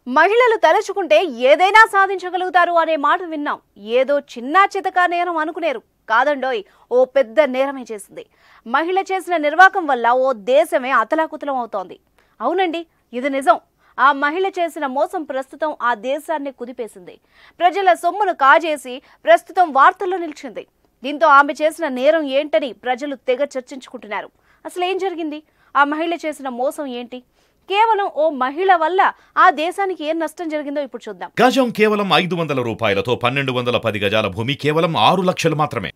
మహిళలు తలుచుకుంటే ఏదైనా సాధించగలుగుతారు అనే మాట విన్నాం. ఏదో చిన్న చితకా నేరం అనుకునేరు కాదండోయ్, ఓ పెద్ద నేరమే చేసింది. మహిళ చేసిన నిర్వాకం వల్ల ఓ దేశమే అతలాకుతలం అవుతోంది. అవునండి, ఇది నిజం. ఆ మహిళ చేసిన మోసం ప్రస్తుతం ఆ దేశాన్ని కుదిపేసింది. ప్రజల సొమ్మును కాజేసి ప్రస్తుతం వార్తల్లో నిలిచింది. దీంతో ఆమె చేసిన నేరం ఏంటని ప్రజలు తెగ చర్చించుకుంటున్నారు. అసలు ఏం జరిగింది? ఆ మహిళ చేసిన మోసం ఏంటి? కేవలం ఓ మహిళ వల్ల ఆ దేశానికి ఏం నష్టం జరిగిందో ఇప్పుడు చూద్దాం. గజం కేవలం 500 రూపాయలతో 1210 గజాల భూమి కేవలం 6 లక్షలు మాత్రమే.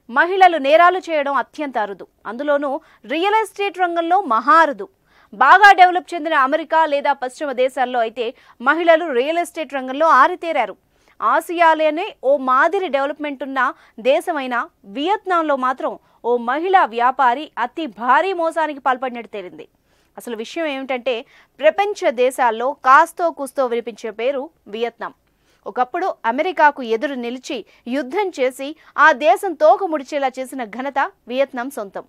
మహిళలు నేరాలు చేయడం అత్యంత అరుదు. అందులోనూ రియల్ ఎస్టేట్ రంగంలో మహా అరుదు. బాగా డెవలప్ చెందిన అమెరికా లేదా పశ్చిమ దేశాల్లో అయితే మహిళలు రియల్ ఎస్టేట్ రంగంలో ఆరితేరారు. ఆసియాలోనే ఓ మాదిరి డెవలప్మెంట్ ఉన్న దేశమైన వియత్నాంలో మాత్రం ఓ మహిళా వ్యాపారి అతి భారీ మోసానికి పాల్పడినట్టు తేలింది. అసలు విషయం ఏమిటంటే, ప్రపంచ దేశాల్లో కాస్తో కూస్తో వినిపించే పేరు వియత్నాం. ఒకప్పుడు అమెరికాకు ఎదురు నిలిచి యుద్ధం చేసి ఆ దేశం తోక ముడిచేలా చేసిన ఘనత వియత్నాం సొంతం.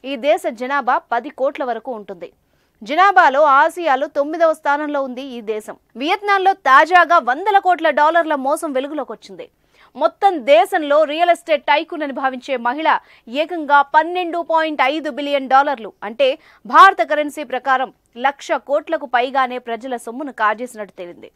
ఈ దేశ జనాభా 10 కోట్ల వరకు ఉంటుంది. జనాభాలో ఆసియాలో 9వ స్థానంలో ఉంది ఈ దేశం. వియత్నాంలో తాజాగా $100 కోట్ల మోసం వెలుగులోకి వచ్చింది. మొత్తం దేశంలో రియల్ ఎస్టేట్ టైకూన్ అని భావించే మహిళ ఏకంగా $12.5 బిలియన్, అంటే భారత కరెన్సీ ప్రకారం 1,00,000 కోట్లకు పైగానే ప్రజల సొమ్మును కాజేసినట్టు తేలింది.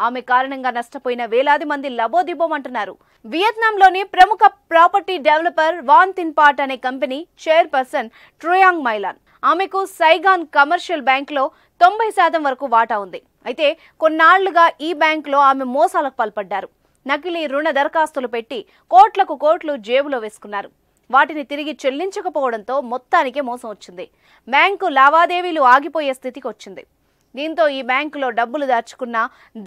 ఆమె కారణంగా నష్టపోయిన వేలాది మంది లబోదిబోమంటున్నారు. వియత్నాంలోని ప్రముఖ ప్రాపర్టీ డెవలపర్ వాన్ తిన్ పాట్ అనే కంపెనీ చైర్పర్సన్ ట్రోయాంగ్ మైలాన్. ఆమెకు సైగాన్ కమర్షియల్ బ్యాంక్లో 90% వరకు వాటా ఉంది. అయితే కొన్నాళ్లుగా ఈ బ్యాంకులో ఆమె మోసాలకు పాల్పడ్డారు. నకిలీ రుణ దరఖాస్తులు పెట్టి కోట్లకు కోట్లు జేబులో వేసుకున్నారు. వాటిని తిరిగి చెల్లించకపోవడంతో మొత్తానికే మోసం వచ్చింది. బ్యాంకు లావాదేవీలు ఆగిపోయే స్థితికి వచ్చింది. దీంతో ఈ బ్యాంకులో డబ్బులు దాచుకున్న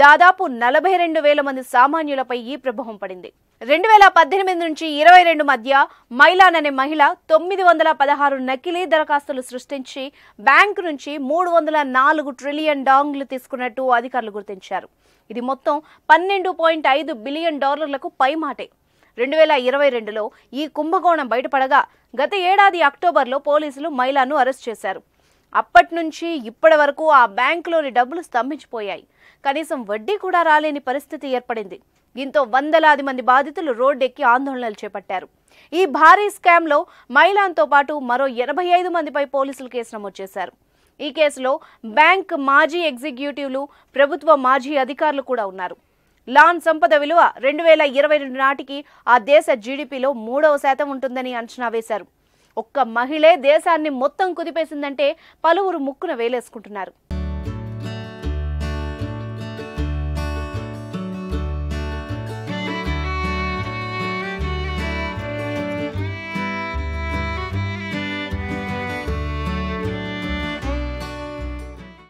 దాదాపు 42,000 మంది సామాన్యులపై ఈ ప్రభావం పడింది. 2018 నుంచి 22 మధ్య మైలాన్ అనే మహిళ 916 నకిలీ దరఖాస్తులు సృష్టించి బ్యాంకు నుంచి $304 ట్రిలియన్ తీసుకున్నట్టు అధికారులు గుర్తించారు. ఇది మొత్తం $12.5 బిలియన్ పైమాటే. 2022లో ఈ కుంభకోణం బయటపడగా గత ఏడాది అక్టోబర్లో పోలీసులు మైలాను అరెస్ట్ చేశారు. అప్పటి నుంచి ఇప్పటి వరకు ఆ బ్యాంకులోని డబ్బులు స్తంభించిపోయాయి. కనీసం వడ్డీ కూడా రాలేని పరిస్థితి ఏర్పడింది. దీంతో వందలాది మంది బాధితులు రోడ్డెక్కి ఆందోళనలు చేపట్టారు. ఈ భారీ స్కామ్లో మైలాన్తో పాటు మరో 85 మందిపై పోలీసులు కేసు నమోదు చేశారు. ఈ కేసులో బ్యాంక్ మాజీ ఎగ్జిక్యూటివ్లు, ప్రభుత్వ మాజీ అధికారులు కూడా ఉన్నారు. లాన్ సంపద విలువ 2022 నాటికి ఆ దేశ జీడీపీలో 3% ఉంటుందని అంచనా వేశారు. ఒక్క మహిళే దేశాన్ని మొత్తం కుదిపేసిందంటే పలువురు ముక్కున వేలేసుకుంటున్నారు.